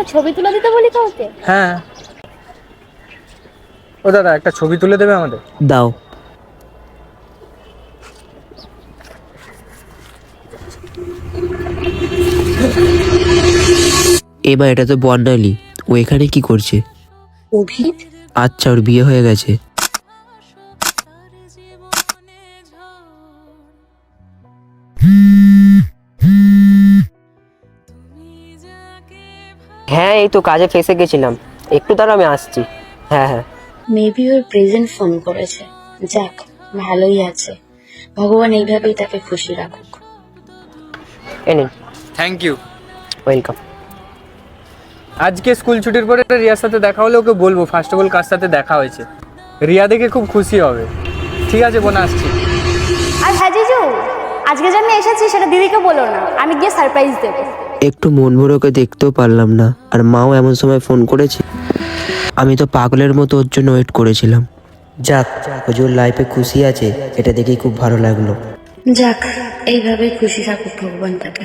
একটা ছবি তুলে দিতে বলি কাউকে? হ্যাঁ। ও দাদা, একটা ছবি তুলে দেবে আমাদের? দাও। এবার এটা তো বর্ণালী, ও এখানে কি করছে? অভিদ? আচ্ছা, ওর বিয়ে হয়ে গেছে। হ্যাঁ, এই তো কাজে ফেসে গেছিলাম, একটু দাঁড়া আমি আসছি। হ্যাঁ হ্যাঁ। মেবি ওর প্রেজেন্ট ফোন করেছে। যাক, ভালোই আছে। ভগবান এইভাবেই তাকে খুশি রাখুক। এ নিন। Thank you. ওয়েলকাম। আজকে স্কুল ছুটির পরে রিয়ার সাথে দেখা হলে ওকে বলবো ফার্স্ট অফ অল কার সাথে দেখা হয়েছে। রিয়া দেখে খুব খুশি হবে। ঠিক আছে বোন, আসছি। আর হ্যাঁ জিজু, আজকে যে আমি এসেছি সেটা দিদিকে বলো না, আমি গিয়ে সারপ্রাইজ দেবো। একটু মন ভরে ওকে দেখতেও পারলাম না, আর মাও এমন সময় ফোন করেছে। আমি তো পাগলের মতো ওর জন্য ওয়েট করেছিলাম। যাক, ও যে ওর লাইফে খুশি আছে এটা দেখেই খুব ভালো লাগলো। যাক, এইভাবেই খুশি থাকুক ভগবান তাকে।